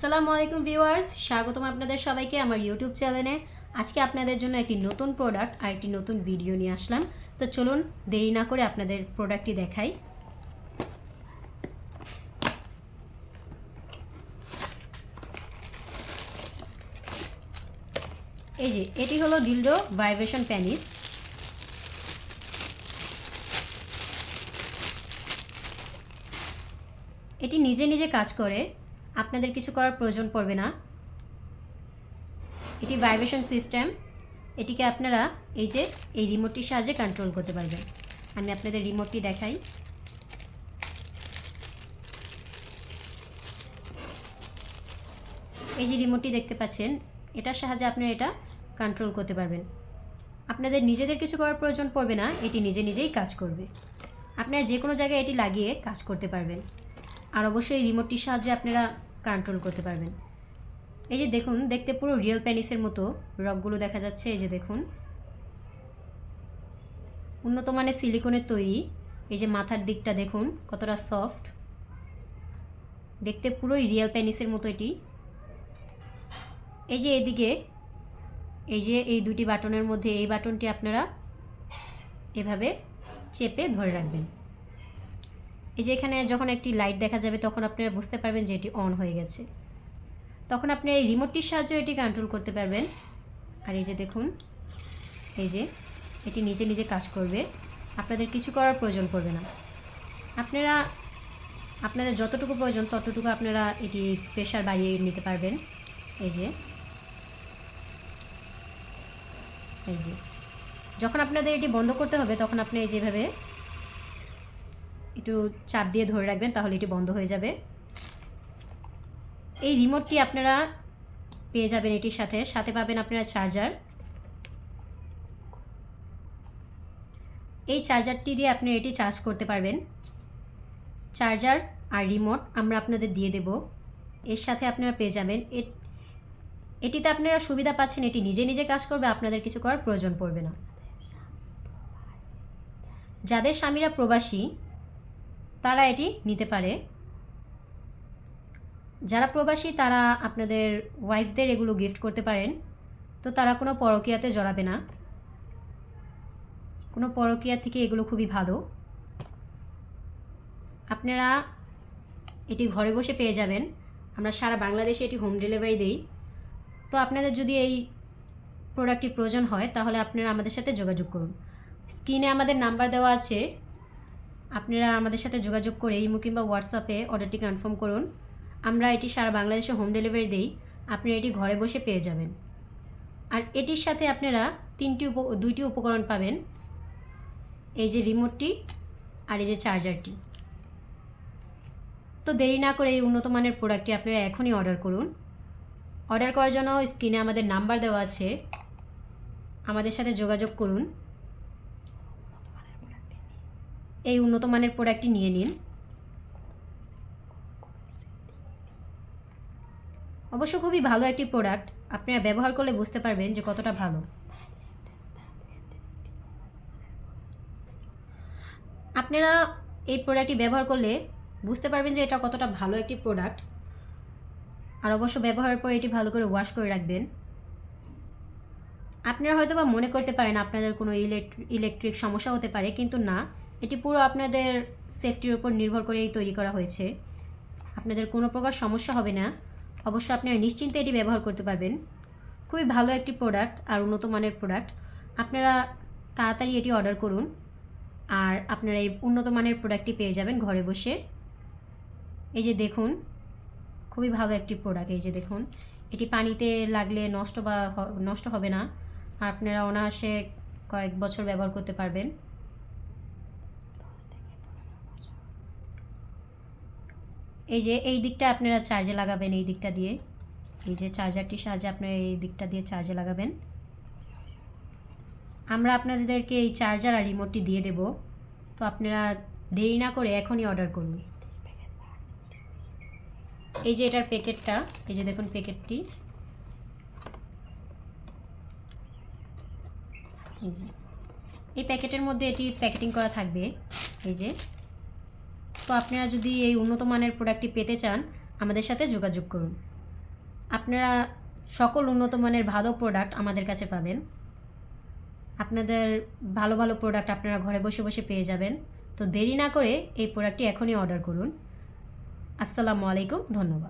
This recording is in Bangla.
আসসালামু আলাইকুম ভিউয়ার্স, স্বাগতম আপনাদের সবাইকে আমার ইউটিউব চ্যানেলে। আজকে আপনাদের জন্য একটি নতুন প্রোডাক্ট আর একটি নতুন ভিডিও নিয়ে আসলাম। তো চলুন দেরি না করে আপনাদের প্রোডাক্টটি দেখাই। এই যে এটি হলো ডিলডো ভাইব্রেশন প্যানিস। এটি নিজে নিজে কাজ করে, আপনাদের কিছু করার প্রয়োজন পড়বে না। এটি ভাইব্রেশন সিস্টেম। এটিকে আপনারা এই রিমোটটির সাহায্যে কন্ট্রোল করতে পারবেন। আমি আপনাদের রিমোটটি দেখাই। এই যে রিমোটটি দেখতে পাচ্ছেন, এটার সাহায্যে আপনারা এটা কন্ট্রোল করতে পারবেন। আপনাদের নিজেদের কিছু করার প্রয়োজন পড়বে না, এটি নিজে নিজেই কাজ করবে। আপনারা যে কোনো জায়গায় এটি লাগিয়ে কাজ করতে পারবেন। আর অবশ্যই রিমোটটির সাহায্যে আপনারা কন্ট্রোল করতে পারবেন। এই যে দেখুন, দেখতে পুরো রিয়েল প্যানিসের মতো রগগুলো দেখা যাচ্ছে। এই যে দেখুন, উন্নত মানের সিলিকনের তৈরি। এই যে মাথার দিকটা দেখুন কতটা সফট, দেখতে পুরোই রিয়েল প্যানিসের মতো এটি। এই যে এদিকে এই দুটি বাটনের মধ্যে এই বাটনটি আপনারা এভাবে চেপে ধরে রাখবেন। এই যে এখানে যখন একটি লাইট দেখা যাবে তখন আপনারা বুঝতে পারবেন যে এটি অন হয়ে গেছে। তখন আপনি এই রিমোটটির সাহায্যে এটি কন্ট্রোল করতে পারবেন। আর এই যে দেখুন, এই যে এটি নিজে নিজে কাজ করবে, আপনাদের কিছু করার প্রয়োজন পড়বে না। আপনাদের যতটুকু প্রয়োজন ততটুকু আপনারা এটি প্রেশার বাড়িয়ে নিতে পারবেন। এই যে যখন আপনাদের এটি বন্ধ করতে হবে তখন আপনি এই যেভাবে একটু চাপ দিয়ে ধরে রাখবেন, তাহলে এটি বন্ধ হয়ে যাবে। এই রিমোটটি আপনারা পেয়ে যাবেন, এটির সাথে পাবেন আপনারা চার্জার। এই চার্জারটি দিয়ে আপনি এটি চার্জ করতে পারবেন। চার্জার আর রিমোট আমরা আপনাদের দিয়ে দেব, এর সাথে আপনারা পেয়ে যাবেন। এটিতে আপনারা সুবিধা পাচ্ছেন, এটি নিজে নিজে কাজ করবে, আপনাদের কিছু করার প্রয়োজন পড়বে না। যাদের স্বামীরা প্রবাসী তারা এটি নিতে পারে। যারা প্রবাসী তারা আপনাদের ওয়াইফদের এগুলো গিফট করতে পারেন। তো তারা কোনো পরকীয়াতে জড়াবে না, কোনো পরকীয়া থেকে এগুলো খুবই ভালো। আপনারা এটি ঘরে বসে পেয়ে যাবেন। আমরা সারা বাংলাদেশে এটি হোম ডেলিভারি দিই। তো আপনাদের যদি এই প্রোডাক্টটি প্রয়োজন হয় তাহলে আপনারা আমাদের সাথে যোগাযোগ করুন। স্ক্রিনে আমাদের নাম্বার দেওয়া আছে, আপনারা আমাদের সাথে যোগাযোগ করে ইমো কিংবা হোয়াটসঅ্যাপে অর্ডারটি কনফার্ম করুন। আমরা এটি সারা বাংলাদেশে হোম ডেলিভারি দিই, আপনারা এটি ঘরে বসে পেয়ে যাবেন। আর এটির সাথে আপনারা দুইটি উপকরণ পাবেন, এই যে রিমোটটি আর এই যে চার্জারটি। তো দেরি না করে এই উন্নত মানের প্রোডাক্টটি আপনারা এখনই অর্ডার করুন। অর্ডার করার জন্য স্ক্রিনে আমাদের নাম্বার দেওয়া আছে, আমাদের সাথে যোগাযোগ করুন। এই উন্নত মানের প্রোডাক্টটি নিয়ে নিন। অবশ্য খুবই ভালো একটি প্রোডাক্ট, আপনারা ব্যবহার করলে বুঝতে পারবেন যে কতটা ভালো। আপনারা এই প্রোডাক্টটি ব্যবহার করলে বুঝতে পারবেন যে এটা কতটা ভালো একটি প্রোডাক্ট। আর অবশ্য ব্যবহারের পর এটি ভালো করে ওয়াশ করে রাখবেন। আপনারা হয়তো বা মনে করতে পারেন আপনাদের কোনো ইলেকট্রিক সমস্যা হতে পারে, কিন্তু না, এটি পুরো আপনাদের সেফটির উপর নির্ভর করেই তৈরি করা হয়েছে। আপনাদের কোনো প্রকার সমস্যা হবে না। অবশ্য আপনারা নিশ্চিন্তে এটি ব্যবহার করতে পারবেন। খুবই ভালো একটি প্রোডাক্ট আর উন্নত মানের প্রোডাক্ট। আপনারা তাড়াতাড়ি এটি অর্ডার করুন, আর আপনারা এই উন্নত মানের প্রোডাক্টটি পেয়ে যাবেন ঘরে বসে। এই যে দেখুন, খুবই ভালো একটি প্রোডাক্ট। এই যে দেখুন, এটি পানিতে লাগলে নষ্ট হবে না, আর আপনারা অনায়াসে কয়েক বছর ব্যবহার করতে পারবেন। এই যে এই দিকটা আপনারা চার্জে লাগাবেন, এই দিকটা দিয়ে, এই যে চার্জারটির সাহায্যে আপনারা এই দিকটা দিয়ে চার্জে লাগাবেন। আমরা আপনাদেরকে এই চার্জার আর রিমোটটি দিয়ে দেব। তো আপনারা দেরি না করে এখনই অর্ডার করুন। এই যে এটার প্যাকেটটা, এই যে দেখুন প্যাকেটটি, এই প্যাকেটের মধ্যে এটি প্যাকেটিং করা থাকবে। এই যে, তো আপনারা যদি এই উন্নত মানের প্রোডাক্টটি পেতে চান আমাদের সাথে যোগাযোগ করুন। আপনারা সকল উন্নত মানের ভালো প্রোডাক্ট আমাদের কাছে পাবেন। আপনাদের ভালো ভালো প্রোডাক্ট আপনারা ঘরে বসে বসে পেয়ে যাবেন। তো দেরি না করে এই প্রোডাক্টটি এখনই অর্ডার করুন। আসসালামু আলাইকুম, ধন্যবাদ।